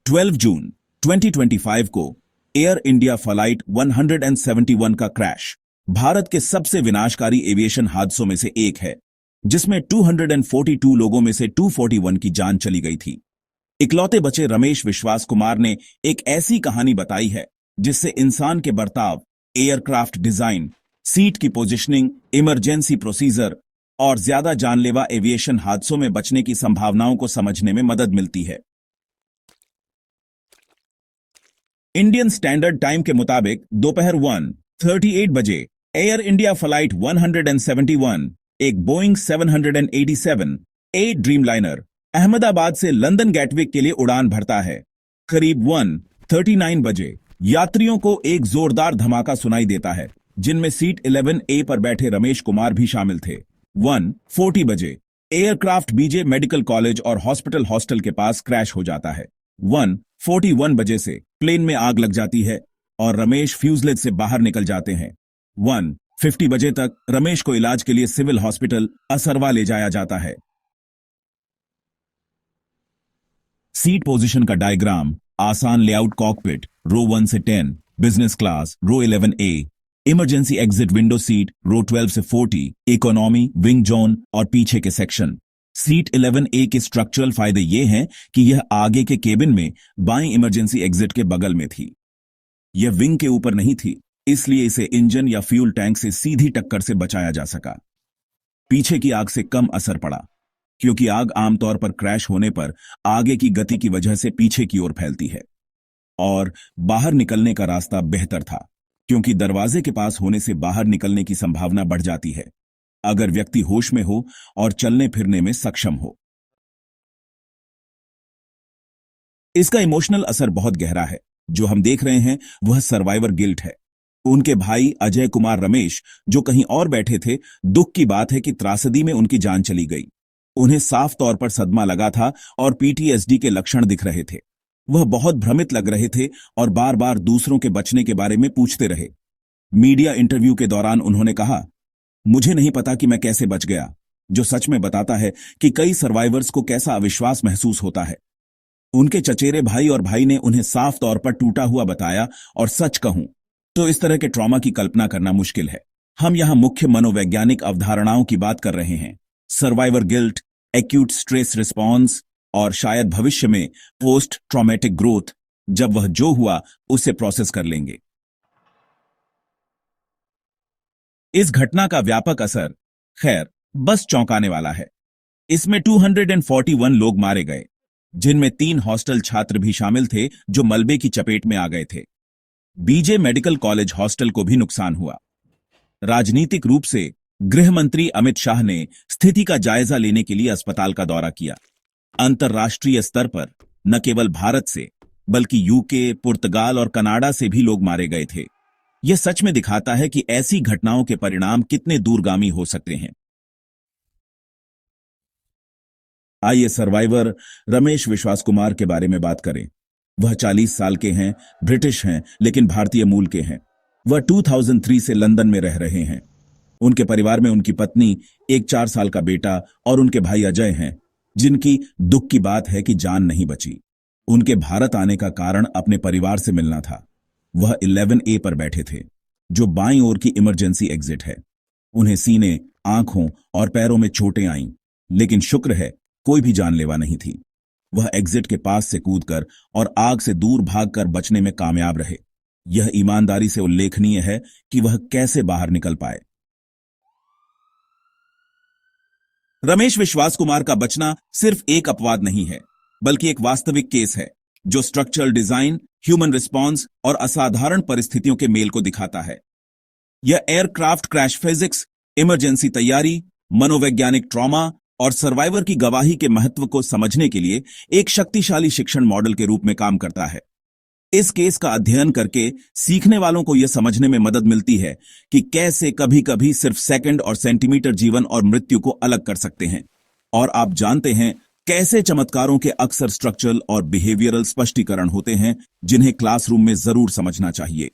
12 जून 2025 को air India flight 171 का crash Bharat के सबसे विनाशकारी एविएशन हादसों में से एक है, जिसमें 242 लोगों में से 241 की जान चली गई थी। इकलौते बचे रमेश विश्वास कुमार ने एक ऐसी कहानी बताई है जिससे इंसान के बर्ताव, एयरक्राफ्ट डिजाइन, सीट की पोजीशनिंग, इमरजेंसी प्रोसीजर और ज्यादा जानलेवा एविएशन हादसों में बचने की संभावनाओं को समझने में मदद मिलती है। इंडियन स्टैंडर्ड टाइम के मुताबिक दोपहर 1:38 बजे एयर इंडिया फ्लाइट 171 एक बोइंग 787 ड्रीमलाइनर अहमदाबाद से लंदन गैटविक के लिए उड़ान भरता है। करीब 1:39 बजे यात्रियों को एक जोरदार धमाका सुनाई देता है, जिनमें सीट 11A पर बैठे रमेश कुमार भी शामिल थे। 1:40 बजे एयरक्राफ्ट बीजे मेडिकल कॉलेज और हॉस्पिटल हॉस्टल के पास क्रैश हो जाता है। 1:41 बजे से प्लेन में आग लग जाती है और रमेश फ्यूजलेज से बाहर निकल जाते हैं। 1:50 बजे तक रमेश को इलाज के लिए सिविल हॉस्पिटल असरवा ले जाया जाता है। सीट पोजीशन का डायग्राम: आसान लेआउट कॉकपिट, रो 1 से 10, business class row 11A, emergency exit window seat row 12 से 40, इकोनॉमी, विंग जोन और पीछे के सेक्शन। सीट 11A के स्ट्रक्चरल फायदे ये हैं कि यह आगे के केबिन में बाएं इमरजेंसी एग्जिट के बगल में थी। यह विंग के ऊपर नहीं थी, इसलिए इसे इंजन या फ्यूल टैंक से सीधी टक्कर से बचाया जा सका। पीछे की आग से कम असर पड़ा, क्योंकि आग आमतौर पर क्रैश होने पर आगे की गति की वजह से पीछे की ओर फैलती है। और बाहर निकलने का रास्ता बेहतर था, क्योंकि दरवाजे के पास होने से बाहर निकलने की संभावना बढ़ जाती है अगर व्यक्ति होश में हो और चलने फिरने में सक्षम हो। इसका इमोशनल असर बहुत गहरा है। जो हम देख रहे हैं वह सर्वाइवर गिल्ट है। उनके भाई अजय कुमार रमेश, जो कहीं और बैठे थे, दुख की बात है कि त्रासदी में उनकी जान चली गई। उन्हें साफ तौर पर सदमा लगा था और PTSD के लक्षण दिख रहे थे। वह बहुत भ्रमित लग रहे थे और बार बार दूसरों के बचने के बारे में पूछते रहे। मीडिया इंटरव्यू के दौरान उन्होंने कहा, मुझे नहीं पता कि मैं कैसे बच गया, जो सच में बताता है कि कई सर्वाइवर्स को कैसा अविश्वास महसूस होता है। उनके चचेरे भाई और भाई ने उन्हें साफ तौर पर टूटा हुआ बताया, और सच कहूं तो इस तरह के ट्रॉमा की कल्पना करना मुश्किल है। हम यहां मुख्य मनोवैज्ञानिक अवधारणाओं की बात कर रहे हैं: survivor guilt, acute stress response और शायद भविष्य में पोस्ट ट्रॉमेटिक ग्रोथ, जब वह जो हुआ उसे प्रोसेस कर लेंगे। इस घटना का व्यापक असर खैर बस चौंकाने वाला है। इसमें 241 लोग मारे गए, जिनमें 3 हॉस्टल छात्र भी शामिल थे जो मलबे की चपेट में आ गए थे। बीजे मेडिकल कॉलेज हॉस्टल को भी नुकसान हुआ। राजनीतिक रूप से गृह मंत्री अमित शाह ने स्थिति का जायजा लेने के लिए अस्पताल का दौरा किया। अंतर्राष्ट्रीय स्तर पर न केवल भारत से बल्कि यूके, पुर्तगाल और कनाडा से भी लोग मारे गए थे। यह सच में दिखाता है कि ऐसी घटनाओं के परिणाम कितने दूरगामी हो सकते हैं। आइए सर्वाइवर रमेश विश्वास कुमार के बारे में बात करें। वह 40 साल के हैं, ब्रिटिश हैं, लेकिन भारतीय मूल के हैं। वह 2003 से लंदन में रह रहे हैं। उनके परिवार में उनकी पत्नी, एक 4 साल का बेटा और उनके भाई अजय हैं, जिनकी दुख की बात है कि जान नहीं बची। उनके भारत आने का कारण अपने परिवार से मिलना था। वह 11A पर बैठे थे, जो बाईं ओर की इमरजेंसी एग्जिट है। उन्हें सीने, आंखों और पैरों में चोटें आईं, लेकिन शुक्र है कोई भी जानलेवा नहीं थी। वह एग्जिट के पास से कूदकर और आग से दूर भागकर बचने में कामयाब रहे। यह ईमानदारी से उल्लेखनीय है कि वह कैसे बाहर निकल पाए। रमेश विश्वास कुमार का बचना सिर्फ एक अपवाद नहीं है, बल्कि एक वास्तविक केस है जो स्ट्रक्चरल डिजाइन, ह्यूमन रिस्पॉन्स और असाधारण परिस्थितियों के मेल को दिखाता है। यह एयरक्राफ्ट क्रैश फिजिक्स, इमरजेंसी तैयारी, मनोवैज्ञानिक ट्रॉमा और सर्वाइवर की गवाही के महत्व को समझने के लिए एक शक्तिशाली शिक्षण मॉडल के रूप में काम करता है। इस केस का अध्ययन करके सीखने वालों को यह समझने में मदद मिलती है कि कैसे कभी-कभी सिर्फ सेकंड और सेंटीमीटर जीवन और मृत्यु को अलग कर सकते हैं। और आप जानते हैं कैसे चमत्कारों के अक्सर स्ट्रक्चरल और बिहेवियरल स्पष्टीकरण होते हैं, जिन्हें क्लासरूम में जरूर समझना चाहिए।